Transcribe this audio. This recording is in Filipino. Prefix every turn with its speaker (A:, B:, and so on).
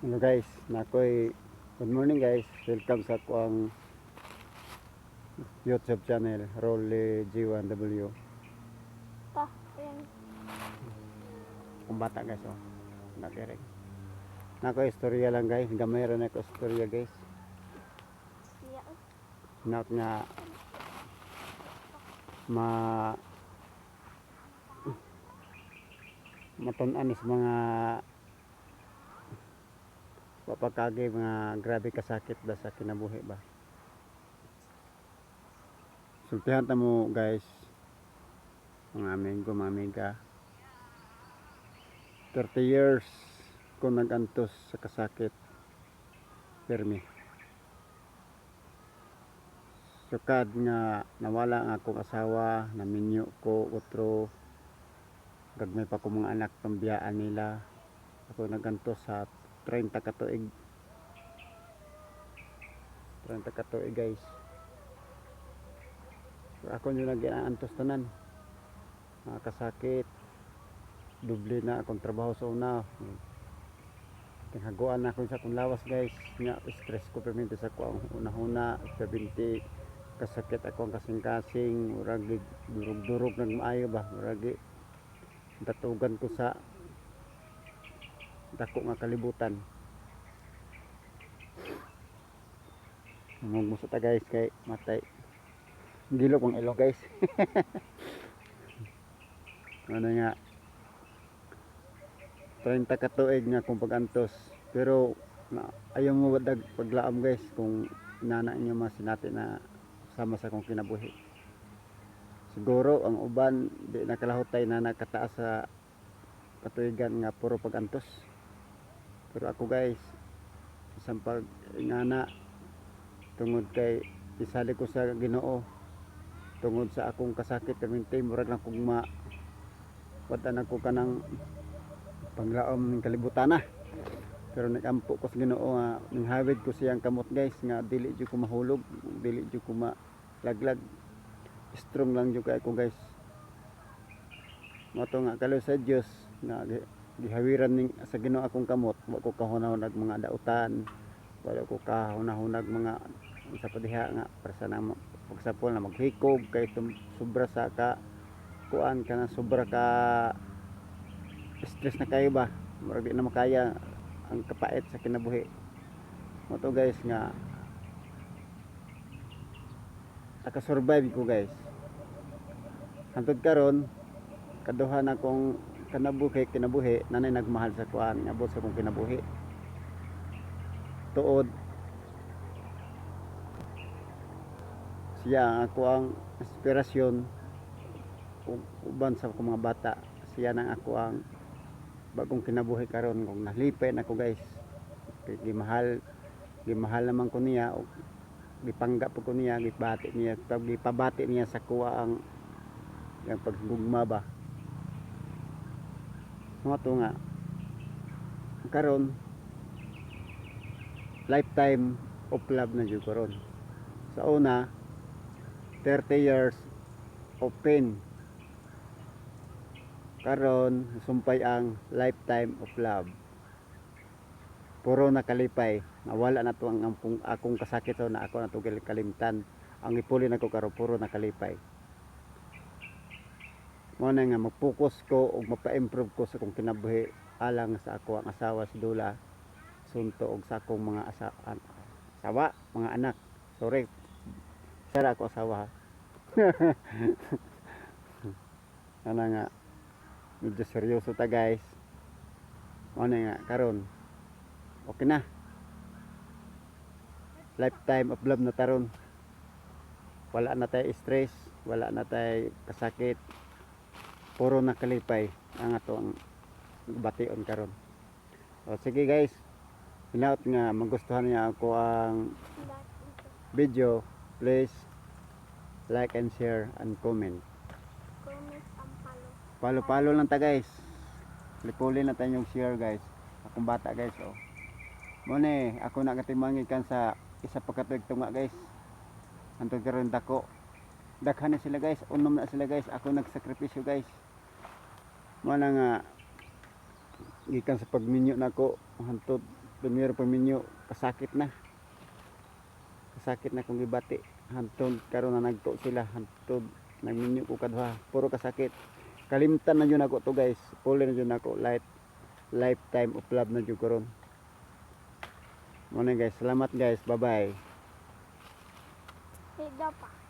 A: Hello guys, good morning guys. Welcome sa kuang YouTube channel Rolly G1W.
B: Pa, ayan.
A: Kung bata guys oh. Nakiring. Nakoy istorya lang guys, gamay ra na ko istorya guys.
B: Siya.
A: Not nga ma matun-an is mga papakagi mga grabe kasakit ba sa kinabuhi ba. Sultihan ta mo guys, mga amigo, mga amiga. 30 years ko nagantos sa kasakit. Permi. Sukad nga nawala ang akong asawa, naminyo ko utro. Gagmay pa ko mga anak pambiyaan nila. Ako nagantos sa 30 katuig. 30 katuig guys. Ako nyo nag-aantos tanan. Nakasakit. Doble na akong trabaho sa una. Tinghaguan na ako sa akong lawas guys. Nga stress ko permente sa akong una-una. Permente kasakit ako ang kasing-kasing. Muragi durog-durog nagmaayo ba. Muragi datugan ko sa dako nga kalibutan. Mugmuso ta guys kay matay. Gilok ang ilong guys. Ano nga 30 katuig nga kung pagantos. Pero ayaw mo wadag paglaam guys kung nana niyo masinati na sama sa kong kinabuhi. Siguro ang uban di nakalahutay na nakataas sa katuigan nga puro pagantos. Pero ako guys, isang pag ingana tungod kay isali ko sa Ginoo, tungod sa akong kasakit permente murag lang kung wadan ako kanang panglaom ng kalibutan na. Pero nagampo ko sa Ginoo nga ninghawid ko siyang kamot guys nga dili jud ko mahulog, dili jud ko malaglag. Strong lang jud kay ako guys. Moto nga kalo sa Dios nga gihawiran ning sa Ginoo akong kamot, wa ko kahunahunag mga dautan, wala ko kahunahunag mga sa padiha nga para sa nang pagsapol na maghikog kay sobra sa ka kuan kana sobra ka stress na kayo ba, murag di na makaya ang kapait sa kinabuhi. Moto guys nga nakasurvive ko guys. Hantod karon kaduha na akong kinabuhi nanay nagmahal sa kuan abot sa akong kinabuhi. Tuod siya ako ang inspirasyon uban sa akong mga bata. Siya nang ako ang bagong kinabuhi karon kung nalipay na ako guys. Gimahal naman ko niya o gipanggap ko niya, gipabati niya sa kuha ang paggugma ba. Mga to nga karon lifetime of love na jud karon. Sa una 30 years of pain, karon sumpay ang lifetime of love. Puro nakalipay, nawala na to ang akong kasakit so na ako na to kalimtan. Ang ipuli na ko karon puro nakalipay. Mo na nga mag-focus ko og mapa-improve ko sa akong kinabuhi alang sa ako ang asawa si Dula, sunto og sa akong mga asawa, mga anak. Sorry. Sara ako asawa. Ano nga medyo seryoso ta guys. Mo na nga karon okay na. Lifetime of love na taron. Wala na tay stress, wala na tay kasakit. Puro nakalipay ang ato ang bation karon. O sige guys, hinaut nga magustuhan niya ako ang video, please like and share and comment.
B: Comment ang palo.
A: Palo-palo lang ta guys. Lipuli na tayo yung share guys. Akong bata guys oh. Mone, ako na katimangi kan sa isa pa katuig tunga guys. Antod karon dako. Daghan na sila guys, unom na sila guys. Ako nagsakripisyo guys. Mo na nga gikan sa pagminyo nako hantod Primero paminyo kasakit na. Kasakit na kung gibati. Hantod karon na nagto sila, hantod nagminyo ko kadwa. Puro kasakit. Kalimtan na yun ako to guys. Puli na yun ako. Lifetime of love na yun ko ron. Muna guys. Salamat guys. Bye bye.
B: Higa pa.